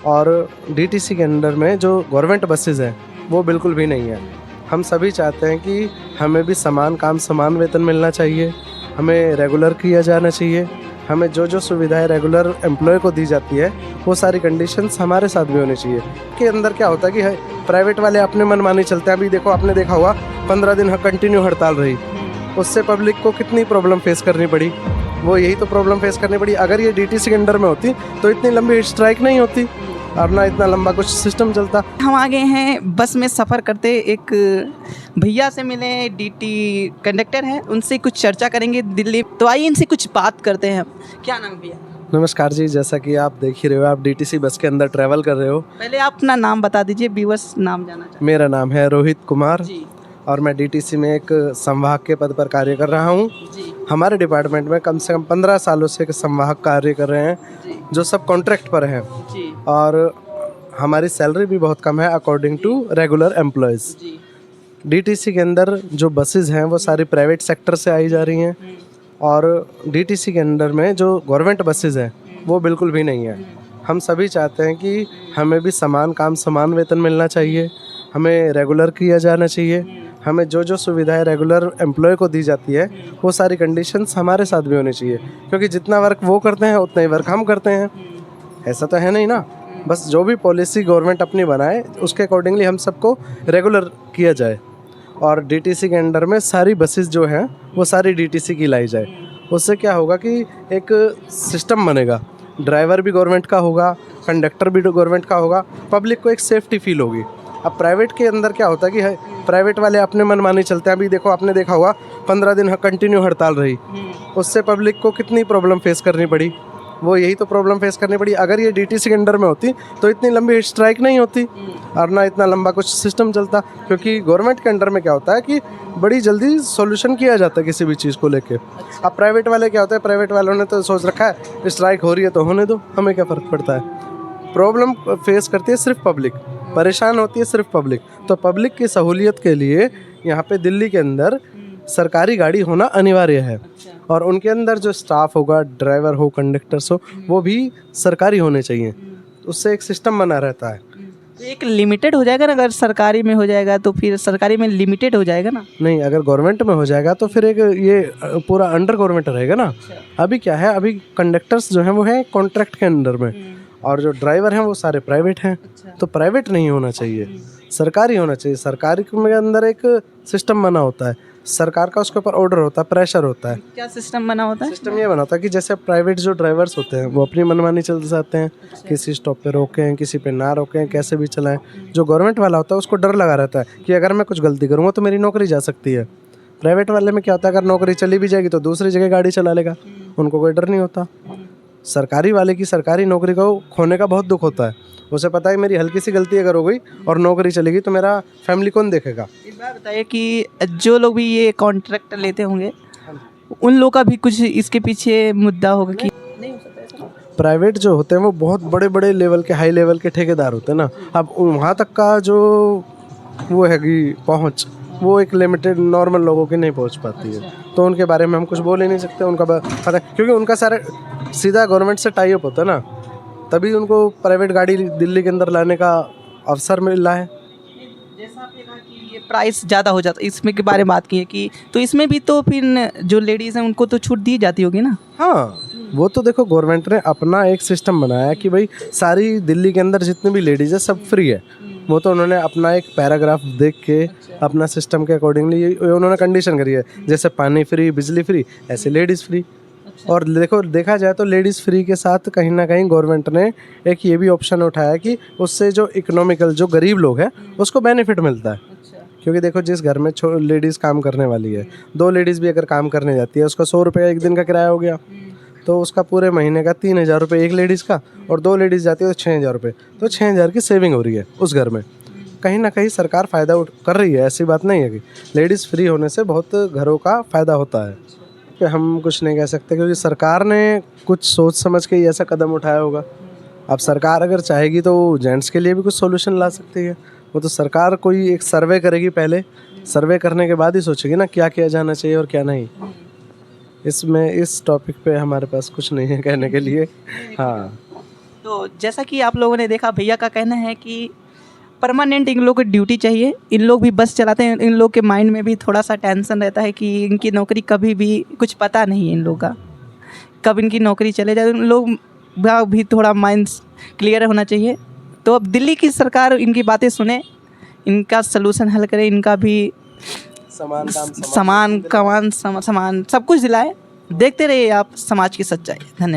और डीटीसी के अंडर में जो गवर्नमेंट बसेस हैं वो बिल्कुल भी नहीं है। हम सभी चाहते हैं कि हमें भी समान काम समान वेतन मिलना चाहिए, हमें रेगुलर किया जाना चाहिए, हमें जो जो सुविधाएं रेगुलर एम्प्लॉय को दी जाती है वो सारी कंडीशंस हमारे साथ भी होनी चाहिए। के अंदर क्या होता है कि प्राइवेट वाले अपने मनमानी चलते हैं। अभी देखो, आपने देखा होगा 15 दिन कंटिन्यू हड़ताल रही, उससे पब्लिक को कितनी प्रॉब्लम फेस करनी पड़ी। वो यही तो प्रॉब्लम फेस करनी पड़ी। अगर ये डीटीसी के अंडर में होती तो इतनी लंबी स्ट्राइक नहीं होती और ना इतना लंबा कुछ सिस्टम चलता। हम आ गए हैं बस में सफ़र करते, एक भैया से मिले, डीटी कंडक्टर हैं, उनसे कुछ चर्चा करेंगे दिल्ली। तो आइए इनसे कुछ बात करते हैं। क्या नाम है भैया? नमस्कार जी, जैसा कि आप देख ही रहे हो, आप डीटीसी बस के अंदर ट्रैवल कर रहे हो। पहले आप अपना नाम बता दीजिए, व्यूअर्स नाम जानना चाहते मेरा नाम है रोहित कुमार जी। और मैं डीटीसी में एक संवाहक के पद पर कार्य कर रहा हूँ। जी हमारे डिपार्टमेंट में कम से कम 15 सालों से एक संवाहक कार्य कर रहे हैं जी जो सब कॉन्ट्रैक्ट पर हैं जी और हमारी सैलरी भी बहुत कम है अकॉर्डिंग टू रेगुलर एम्प्लॉयज़। जी। डीटीसी के अंदर जो बसेस हैं वो सारी प्राइवेट सेक्टर से आई जा रही हैं और डीटीसी के अंडर में जो गवर्नमेंट बसेस हैं वो बिल्कुल भी नहीं है। हम सभी चाहते हैं कि हमें भी समान काम समान वेतन मिलना चाहिए, हमें रेगुलर किया जाना चाहिए, हमें जो जो सुविधाएं रेगुलर एम्प्लॉय को दी जाती है वो सारी कंडीशंस हमारे साथ भी होनी चाहिए। क्योंकि जितना वर्क वो करते हैं उतना ही वर्क हम करते हैं, ऐसा तो है नहीं ना। बस जो भी पॉलिसी गवर्नमेंट अपनी बनाए उसके अकॉर्डिंगली हम सबको रेगुलर किया जाए और डीटीसी के अंडर में सारी बसेस जो हैं वो सारी डीटीसी की लाई जाए। उससे क्या होगा कि एक सिस्टम बनेगा, ड्राइवर भी गवर्नमेंट का होगा, कंडक्टर भी गवर्नमेंट का होगा, पब्लिक को एक सेफ्टी फील होगी। अब प्राइवेट के अंदर क्या होता है कि प्राइवेट वाले अपने मनमानी चलते हैं। अभी देखो, आपने देखा होगा 15 दिन कंटिन्यू हड़ताल रही, उससे पब्लिक को कितनी प्रॉब्लम फेस करनी पड़ी। वो यही तो प्रॉब्लम फेस करनी पड़ी। अगर ये डीटीसी के अंडर में होती तो इतनी लंबी स्ट्राइक नहीं होती और ना इतना लंबा कुछ सिस्टम चलता। क्योंकि गवर्नमेंट के अंडर में क्या होता है कि बड़ी जल्दी सॉल्यूशन किया जाता है किसी भी चीज़ को लेके। अब प्राइवेट वाले क्या होता है, प्राइवेट वालों ने तो सोच रखा है स्ट्राइक हो रही है तो होने दो, हमें क्या फ़र्क पड़ता है। प्रॉब्लम फेस करती है सिर्फ पब्लिक, परेशान होती है सिर्फ पब्लिक। तो पब्लिक की सहूलियत के लिए यहाँ पे दिल्ली के अंदर सरकारी गाड़ी होना अनिवार्य है और उनके अंदर जो स्टाफ होगा, ड्राइवर हो, कंडक्टर्स हो, वो भी सरकारी होने चाहिए। उससे एक सिस्टम बना रहता है। तो एक लिमिटेड हो जाएगा ना, अगर सरकारी में हो जाएगा तो फिर सरकारी में लिमिटेड हो जाएगा ना। नहीं, अगर गवर्नमेंट में हो जाएगा तो फिर एक ये पूरा अंडर गवर्नमेंट रहेगा ना। अभी क्या है, अभी कंडक्टर्स जो हैं वो हैं कॉन्ट्रैक्ट के अंडर में और जो ड्राइवर हैं वो सारे प्राइवेट हैं। तो प्राइवेट नहीं होना चाहिए, सरकारी होना चाहिए। सरकारी के अंदर एक सिस्टम बना होता है, सरकार का उसके ऊपर ऑर्डर होता है, प्रेशर होता है। क्या सिस्टम बना होता है? सिस्टम ये बना होता है कि जैसे प्राइवेट जो ड्राइवर्स होते हैं वो अपनी मनमानी चल जाते हैं, किसी स्टॉप पे रोकें, किसी पे ना रोकें, कैसे भी चलाएं। जो गवर्नमेंट वाला होता है उसको डर लगा रहता है कि अगर मैं कुछ गलती करूँगा तो मेरी नौकरी जा सकती है। प्राइवेट वाले में क्या होता है, अगर नौकरी चली भी जाएगी तो दूसरी जगह गाड़ी चला लेगा, उनको कोई डर नहीं होता। सरकारी वाले की सरकारी नौकरी को खोने का बहुत दुख होता है। उसे पता है मेरी हल्की सी गलती अगर हो गई और नौकरी चलेगी तो मेरा फैमिली कौन देखेगा। एक बात बताइए कि जो लोग भी ये कॉन्ट्रैक्ट लेते होंगे उन लोग का भी कुछ इसके पीछे मुद्दा होगा कि नहीं हो सकता ऐसा? प्राइवेट जो होते हैं वो बहुत बड़े बड़े लेवल के, हाई लेवल के ठेकेदार होते हैं ना। अब वहाँ तक का जो वो हैगी पहुँच, वो एक लिमिटेड नॉर्मल लोगों की नहीं पहुँच पाती है। तो उनके बारे में हम कुछ बोल ही नहीं सकते। उनका पता है क्योंकि उनका सारा सीधा गवर्नमेंट से टाई अप होता है ना, तभी उनको प्राइवेट गाड़ी दिल्ली के अंदर लाने का अवसर मिल रहा है। जैसा आपने कहा कि ये प्राइस ज़्यादा हो जाता है, इसमें के बारे में बात की है कि तो इसमें भी तो फिर जो लेडीज़ हैं उनको तो छूट दी जाती होगी ना। हाँ, वो तो देखो गवर्नमेंट ने अपना एक सिस्टम बनाया है कि भाई सारी दिल्ली के अंदर जितनी भी लेडीज़ है सब फ्री है। वो तो उन्होंने अपना एक पैराग्राफ देख के अपना सिस्टम के अकॉर्डिंगली उन्होंने कंडीशन करी है। जैसे पानी फ्री, बिजली फ्री, ऐसे लेडीज़ फ्री। और देखा जाए तो लेडीज़ फ्री के साथ कहीं ना कहीं गवर्नमेंट ने एक ये भी ऑप्शन उठाया कि उससे जो इकोनॉमिकल जो गरीब लोग हैं उसको बेनिफिट मिलता है। क्योंकि देखो जिस घर में लेडीज़ काम करने वाली है, 2 लेडीज़ भी अगर काम करने जाती है, उसका 100 रुपये एक दिन का किराया हो गया, तो उसका पूरे महीने का 3000 रुपये एक लेडीज़ का, और 2 लेडीज़ जाती है तो 6000 रुपये, तो 6000 की सेविंग हो रही है उस घर में। कहीं ना कहीं सरकार फ़ायदा कर रही है, ऐसी बात नहीं है कि लेडीज़ फ्री होने से बहुत घरों का फ़ायदा होता है। कि हम कुछ नहीं कह सकते क्योंकि सरकार ने कुछ सोच समझ के ही ऐसा कदम उठाया होगा। अब सरकार अगर चाहेगी तो जेंट्स के लिए भी कुछ सॉल्यूशन ला सकती है। वो तो सरकार कोई एक सर्वे करेगी, पहले सर्वे करने के बाद ही सोचेगी ना क्या किया जाना चाहिए और क्या नहीं। इसमें इस टॉपिक पे हमारे पास कुछ नहीं है कहने के लिए। हाँ, तो जैसा कि आप लोगों ने देखा, भैया का कहना है कि परमानेंट इन लोग को ड्यूटी चाहिए। इन लोग भी बस चलाते हैं, इन लोग के माइंड में भी थोड़ा सा टेंशन रहता है कि इनकी नौकरी कभी भी, कुछ पता नहीं है इन लोग का कब इनकी नौकरी चले जाए। उन लोग का भी थोड़ा माइंड क्लियर होना चाहिए। तो अब दिल्ली की सरकार इनकी बातें सुने, इनका सलूशन हल करे, इनका भी समान सब कुछ दिलाए। देखते रहिए आप समाज की सच्चाई। धन्यवाद।